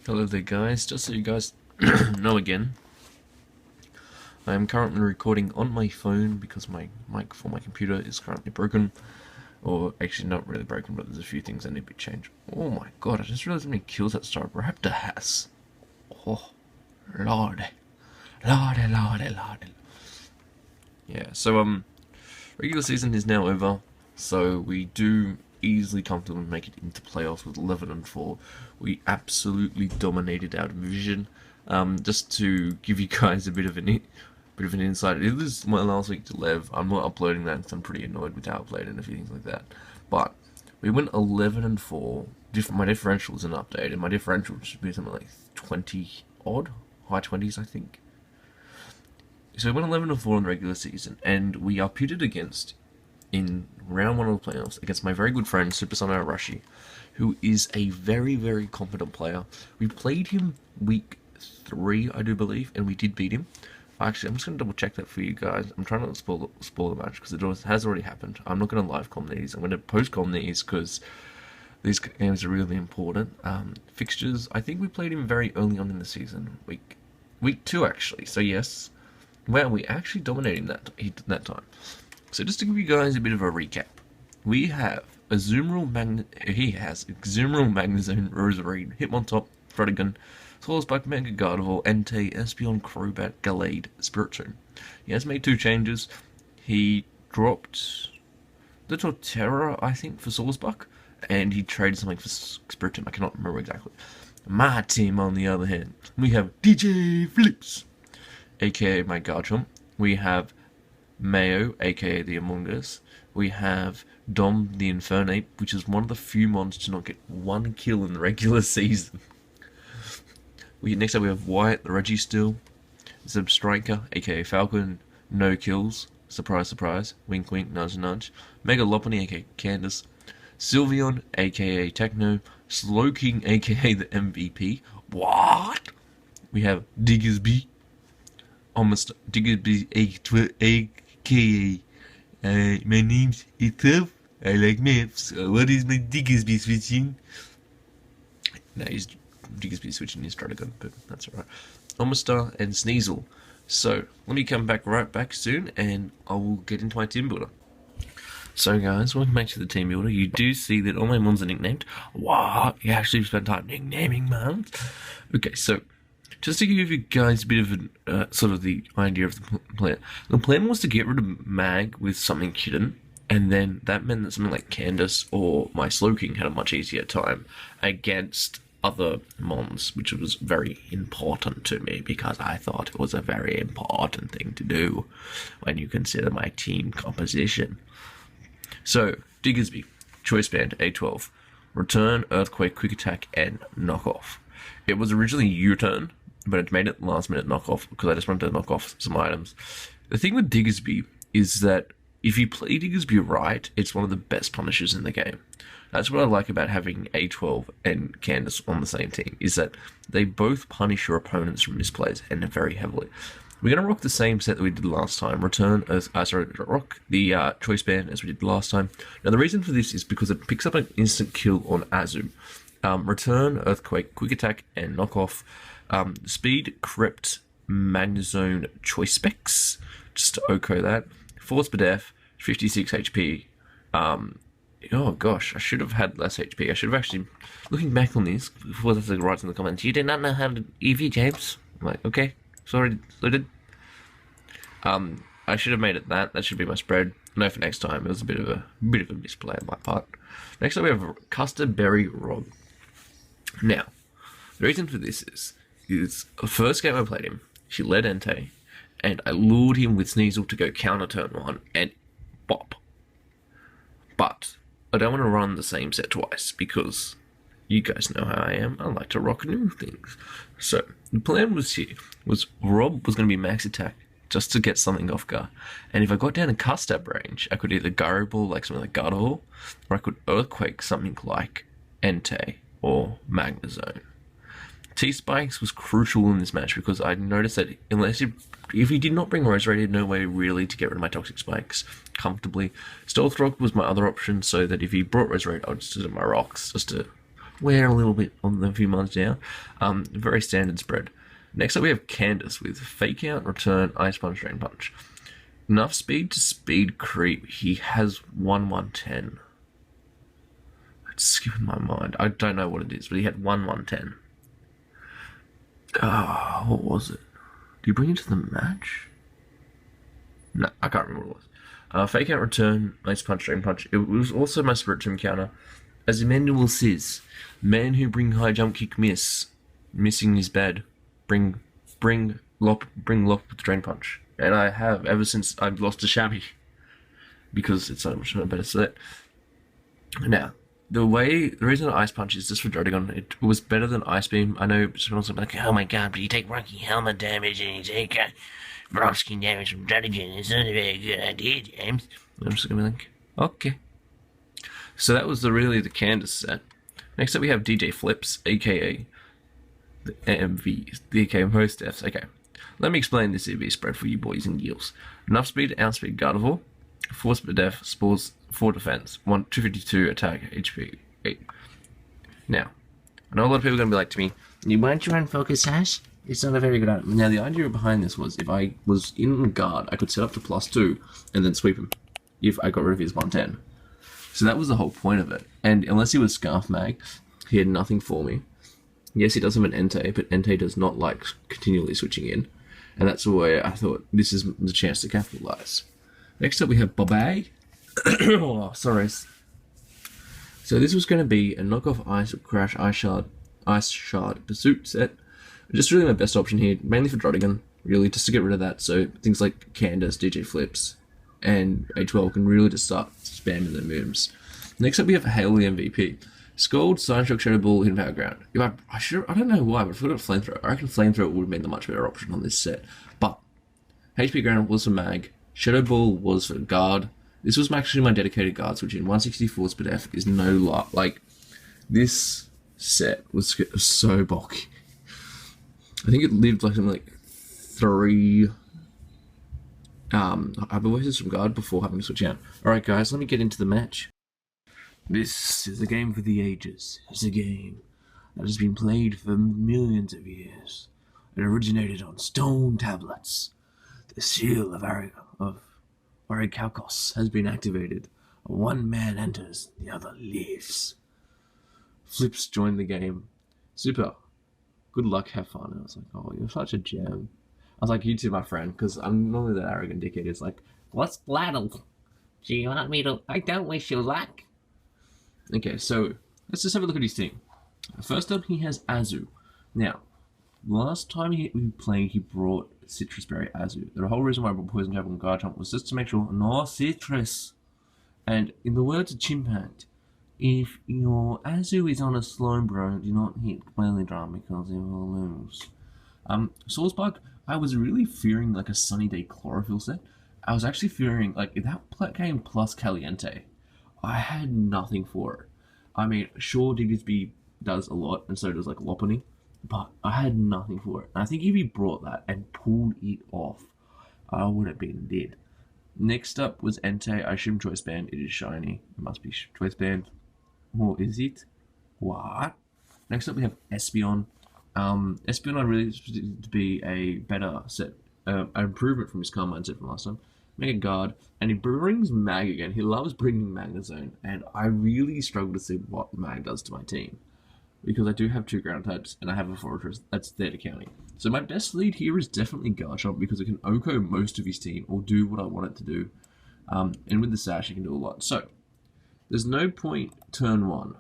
Hello there guys, just so you guys know again, I am currently recording on my phone because my mic for my computer is currently broken. Or actually not really broken, but there's a few things that need to be changed. Oh my god, I just realized how many kills that Star Raptor has. Oh, lordy. Lordy, lordy, lordy. Yeah, so regular season is now over, so we do easily comfortably make it into playoffs with 11-4. We absolutely dominated our division. Just to give you guys a bit of an insight, it was my last week to live. I'm not uploading that because I'm pretty annoyed with how I played and a few things like that. But we went 11-4. My differential is an update, and my differential should be something like 20 odd, high 20s, I think. So we went 11-4 in the regular season, and we are pitted against, in round 1 of the playoffs, against my very good friend SuperSunaArashi, who is a very, very competent player. We played him week 3, I do believe, and we did beat him. Actually, I'm just going to double check that for you guys. I'm trying not to spoil the match because it has already happened. I'm not going to live com these. I'm going to post com these because these games are really important. Fixtures, I think we played him very early on in the season. Week 2 actually. So yes, well, we actually dominated that time. So just to give you guys a bit of a recap, we have a he has Exumeral Magnezone, Roserade, Hitmontop, Fredigan, Soulspark, Mega Gardevoir, Entei, Espeon, Crobat, Gallade, Spiritomb. He has made 2 changes. He dropped the Torterra, I think, for Soulspark, and he traded something for Spiritomb. I cannot remember exactly. My team, on the other hand, we have DJ Flips, aka my Garchomp. We have Mayo, aka the Among Us. We have Dom the Infernape, which is one of the few mons to not get 1 kill in the regular season. Next up we have Wyatt the Registeel, Zebstriker, aka Falcon, no kills, surprise surprise, wink wink, nudge nudge, Mega Lopunny, aka Candace, Sylveon, aka Techno, Slowking, aka the MVP. What? We have Diggersby, almost Diggersby, aka my name's Ethan. I like maps. So what is my Diggersby switching? No, he's Diggersby switching his Stratagon, but that's alright. Omastar and Sneasel. So, let me come right back soon, and I will get into my team builder. So guys, welcome back to the team builder. You do see that all my mons are nicknamed. Wow, you actually spent time nicknaming mons. Okay, so, just to give you guys a bit of an, sort of the idea of the plan. The plan was to get rid of Mag with something hidden, and then that meant that something like Candace or my Slowking had a much easier time against other mons, which was very important to me because I thought it was a very important thing to do when you consider my team composition. So, Diggersby, Choice Band, A12, Return, Earthquake, Quick Attack, and Knockoff. It was originally U-turn, but it made it last minute knockoff because I just wanted to knock off some items. The thing with Diggersby is that if you play Diggersby right, it's one of the best punishers in the game. That's what I like about having A12 and Candace on the same team, is that they both punish your opponents from misplays and very heavily. We're going to rock the same set that we did last time, rock the Choice Band as we did last time. Now the reason for this is because it picks up an instant kill on Azum. Return, Earthquake, Quick Attack, and Knockoff. Speed, Crypt, Magnezone, Choice Specs, just to OHKO that. Force Bidef, 56 HP. Oh gosh, I should have had less HP. I should have actually, looking back on this, before that's like right in the comments, you did not know how to EV, James. I'm like, okay, sorry, I did. I should have made it that. That should be my spread. No, for next time. It was a bit of a misplay on my part. Next up we have Custard Berry Rob. Now, the reason for this is the first game I played him, she led Entei, and I lured him with Sneasel to go counter turn 1, and bop. But I don't want to run the same set twice, because you guys know how I am. I like to rock new things. So, the plan was Rob was going to be max attack, just to get something off guard. And if I got down in Custard range, I could either Gyro Ball like something like Gardevoir, or I could Earthquake something like Entei or Magnezone. T-Spikes was crucial in this match because I noticed that if he did not bring Roserade, he had no way really to get rid of my Toxic Spikes comfortably. Stealth Rock was my other option, so that if he brought Roserade, I would just do my rocks just to We're a little bit on the few months down. Very standard spread. Next up we have Candace with Fake Out, Return, Ice Punch, Drain Punch. Enough speed to speed creep. He has 1/110. It's skipping my mind. I don't know what it is, but he had 1/110. What was it? Did you bring it to the match? No, I can't remember what it was. Fake Out, Return, Ice Punch, Drain Punch. It was also my Spirit Tomb counter. As Emmanuel says, man who bring high jump kick miss. Missing is bad. Bring lop with the Drain Punch. And I have ever since I've lost to Shabby. Because it's so much better set. Now, the reason Ice Punch is just for Drodagon, it was better than Ice Beam. I know someone's like, oh my god, but you take Rocky Helmet damage and you take Skin damage from Drodagon. It's not a very good idea, James. I'm just gonna be like, okay. So that was really the Candace set. Next up we have DJ Flips, aka the MV, the aka most Fs. Okay, let me explain this EV spread for you boys and girls. Enough speed, outspeed Gardevoir, 4 speed def, spores, 4 defense, 252 attack, HP 8. Now, I know a lot of people are going to be like to me, why don't you run Focus Sash? It's not a very good item. Now, the idea behind this was if I was in guard, I could set up to +2 and then sweep him if I got rid of his 110. So that was the whole point of it. And unless he was Scarf Mag, he had nothing for me. Yes, he does have an Entei, but Entei does not like continually switching in. And that's where I thought this is the chance to capitalize. Next up we have Budge. Oh, sorry. So this was going to be a knockoff Ice Crash Ice Shard Pursuit set. Just really my best option here, mainly for Drodagon, really, just to get rid of that. So things like Candace, DJ Flips, and A12 can really just start spamming their moves. Next up we have Hail the MVP. Scald, Science Shock, Shadow Ball, Hidden Power Ground. I don't know why, but I forgot Flamethrower. I reckon Flamethrower would have been the much better option on this set. But HP Ground was for Mag. Shadow Ball was for Guard. This was actually my dedicated Guard switch in. 164 speed F is no lot. Like, this set was so bulky. I think it lived like something like 3 Hyper Voices from Guard before having to switch out. Alright guys, let me get into the match. This is a game for the ages. It's a game that has been played for millions of years. It originated on stone tablets. The seal of Orichalcos has been activated. One man enters, the other leaves. Flips joined the game. Super. Good luck, have fun. And I was like, oh, you're such a gem. I was like, you too, my friend, because I'm normally that arrogant dickhead. It's like, what's Bladdle? Do you want me to... I don't wish you luck. Okay, so let's just have a look at his team. First up, he has Azu. Now, last time we played, he brought Citrus Berry Azu. The whole reason why I brought Poison Jab and Guard Jump was just to make sure no citrus. And in the words of Chimpant, if your Azu is on a slow bro, do not hit Whaley Drum because it will lose. Sourcebug, I was really fearing like a Sunny Day Chlorophyll set. I was actually fearing like if that came plus Caliente. I had nothing for it. I mean, sure, Diggersby does a lot, and so does like Lopunny, but I had nothing for it. And I think if he brought that and pulled it off, I would have been dead. Next up was Entei. I assume Choice Band. It is shiny. It must be Choice Band. Or is it? What? Next up we have Espeon. Espeon I really expected to be a better set, an improvement from his Carmine set from last time. Mega Guard, and he brings Mag again. He loves bringing Magnezone, and I really struggle to see what Mag does to my team. Because I do have 2 ground types, and I have a Fortress that's there to counter. So my best lead here is definitely Garchomp, because it can OHKO most of his team, or do what I want it to do. And with the Sash, it can do a lot. So, there's no point turn 1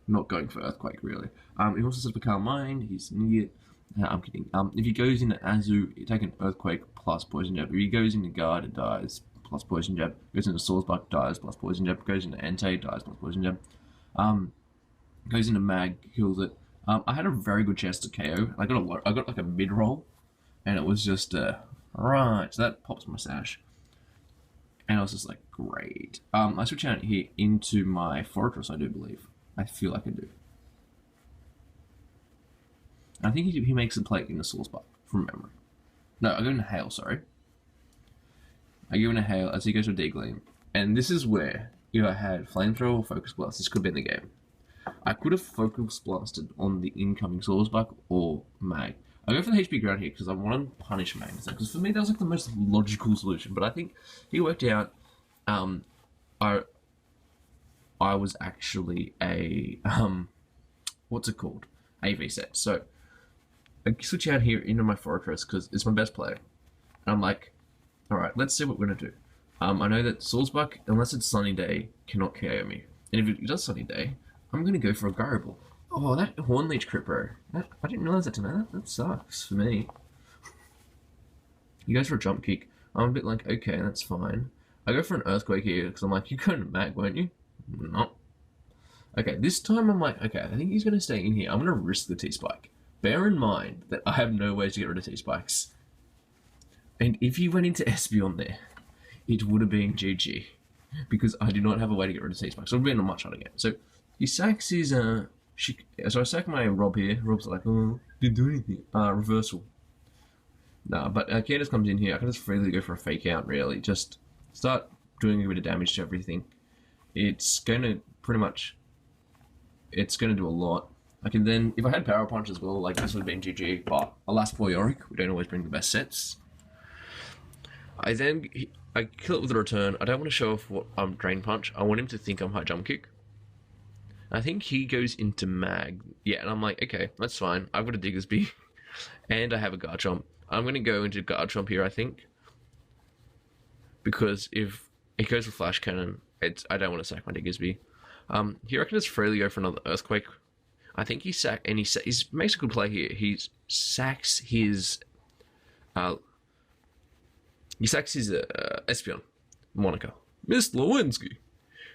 not going for Earthquake, really. He also says for Carmine, he's an idiot. I'm kidding. If he goes into Azu, you take an Earthquake plus Poison Jab. If he goes into Guard, it dies plus Poison Jab. Goes into Swordsbuck, dies plus Poison Jab. Goes into Entei, dies plus Poison Jab. Goes into Mag, kills it. I had a very good chance to KO. I got like a mid roll, and it was just right. So that pops my Sash, and I was just like, great. I switch out here into my Fortress. I do believe. I feel like I do. I think he makes a play in the Source Buck, from memory. No, I go into Hail, sorry. I go into Hail as he goes to D-Gleam. And this is where, if I had Flamethrower or Focus Blast, this could be in the game. I could have focus blasted on the incoming Soulsbuck or Mag. I go for the HP ground here because I want to punish Mag. Because for me, that was like the most logical solution. But I think he worked out. I was actually a what's it called? AV set. So I switch out here into my Fortress because it's my best player. And I'm like, all right, let's see what we're gonna do. I know that Soulsbuck, unless it's Sunny Day, cannot KO me. And if it does Sunny Day, I'm gonna go for a Garble. Oh, that Hornleech crit, bro. I didn't realize that tonight. That sucks for me. He goes for a jump kick. I'm a bit like, okay, that's fine. I go for an Earthquake here because I'm like, you're going to Mag, won't you? No. Okay, this time I'm like, okay, I think he's going to stay in here. I'm going to risk the T-Spike. Bear in mind that I have no ways to get rid of T-Spikes. And if he went into Espeon there, it would have been GG. Because I do not have a way to get rid of T-Spikes. So it would have been a much harder game. So he sacks his, so I sack my Rob here. Rob's like, oh, didn't do anything. Reversal. Nah, but Candace comes in here. I can just freely go for a fake out, really. Just start doing a bit of damage to everything. It's going to pretty much... It's going to do a lot. I can then... If I had Power Punch as well, like this would have been GG. But alas for Yorick, we don't always bring the best sets. I kill it with a return. I don't want to show off what I'm Drain Punch. I want him to think I'm High Jump Kick. I think he goes into Mag. Yeah, and I'm like, okay, that's fine. I've got a Diggersby. And I have a Garchomp. I'm going to go into Garchomp here, I think. Because if it goes with Flash Cannon, I don't want to sack my Diggersby. Here I can just freely go for another Earthquake. I think he makes a good play here. He sacks his Espeon, Monica, Miss Lewinsky.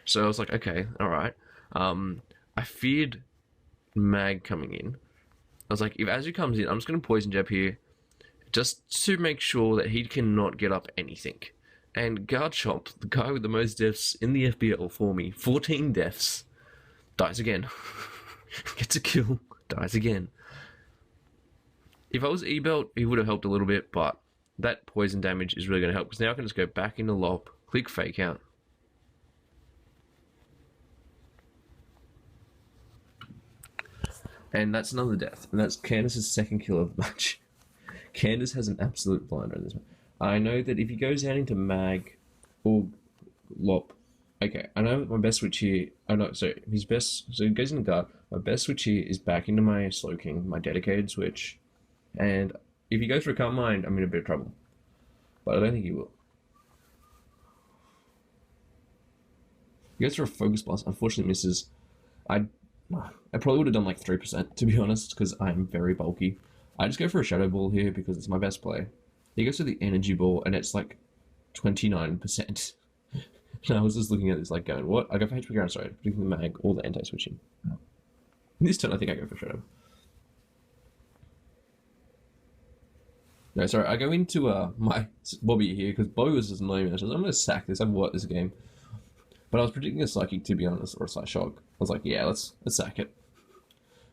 So I was like, okay, alright. I feared Mag coming in. I was like, if Azu comes in, I'm just going to Poison Jab here, just to make sure that he cannot get up anything. And Garchomp, the guy with the most deaths in the FBL for me, 14 deaths, dies again. Gets a kill, dies again. If I was E-Belt, he would have helped a little bit, but that poison damage is really going to help, because now I can just go back into Lop, click Fake Out. And that's another death, and that's Candace's second kill of the match. Candace has an absolute blinder in this one. I know that if he goes down into Mag or Lop, okay, I know my best switch here. Oh no, so his best, so he goes into Guard. My best switch here is back into my Slowking, my dedicated switch, and if he goes for a Calm Mind, I'm in a bit of trouble. But I don't think he will. He goes for a Focus Blast, unfortunately misses. I probably would have done like 3%, to be honest, because I'm very bulky. I just go for a Shadow Ball here because it's my best play. He goes for the Energy Ball, and it's like 29%. And I was just looking at this like going, what? I go for HP Ground, sorry, particularly the Mag or the Anti-Switching. This turn I think I go for Shadow. No, sorry, I go into my Bobby here, because Bobby was just annoying me. I was like, I'm going to sack this, I've worked this game. But I was predicting a Psychic, to be honest, or a Psyshock. I was like, yeah, let's sack it.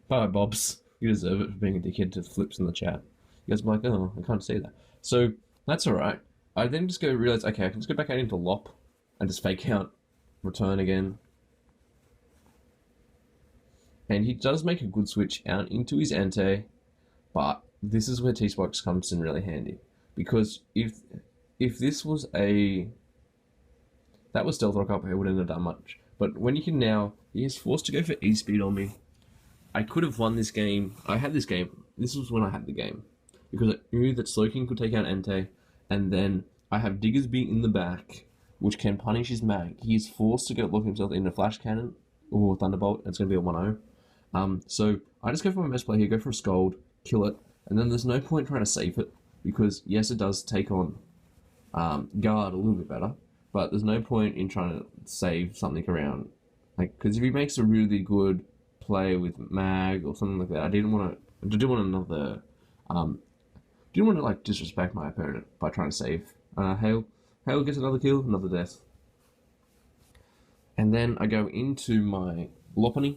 Bye, Bobs. You deserve it for being a dickhead to flips in the chat. You guys are like, oh, I can't see that. So, that's alright. I then just realize, okay, I can just go back out into Lop and just Fake Out, return again. And he does make a good switch out into his Ante, but this is where T-Spikes comes in really handy. Because if this was a... That was Stealth Rock up, it wouldn't have done much. But when you can now, he is forced to go for E-Speed on me. I could have won this game. I had this game. This was when I had the game. Because I knew that Slowking could take out Entei, and then I have Diggersby in the back, which can punish his Mag. He is forced to go lock himself in a Flash Cannon or Thunderbolt. It's going to be a 1-0. So I just go for my best play here, go for a Scold, kill it, and then there's no point trying to save it, because yes, it does take on Guard a little bit better, but there's no point in trying to save something around. Like, because if he makes a really good play with Mag or something like that, I didn't want to like disrespect my opponent by trying to save. Hail gets another kill, another death. And then I go into my Lopunny,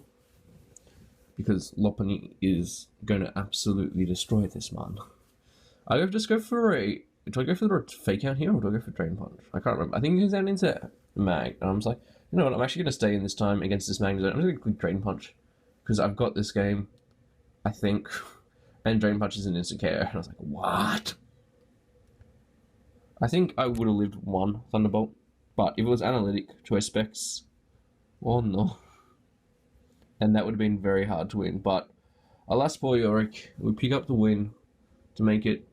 because Lopunny is going to absolutely destroy this man. Do I go for the Fake Out here, or do I go for Drain Punch? I can't remember. I think he goes down into Mag, and I'm just like, you know what, I'm actually going to stay in this time against this Mag. I'm just going to click Drain Punch. because I've got this game, I think, and Drain Punch is an instant KO, and I was like, what? I think I would have lived one Thunderbolt, but if it was analytic choice specs, well, no. And that would have been very hard to win, but alas poor Yorick, we pick up the win to make it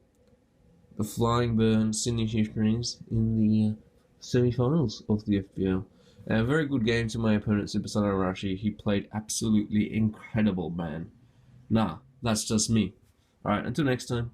the Flying Burn Sydney Chieftains in the semi-finals of the FBL. A very good game to my opponent, SuperSunaArashi. He played absolutely incredible, man. Nah, that's just me. Alright, until next time.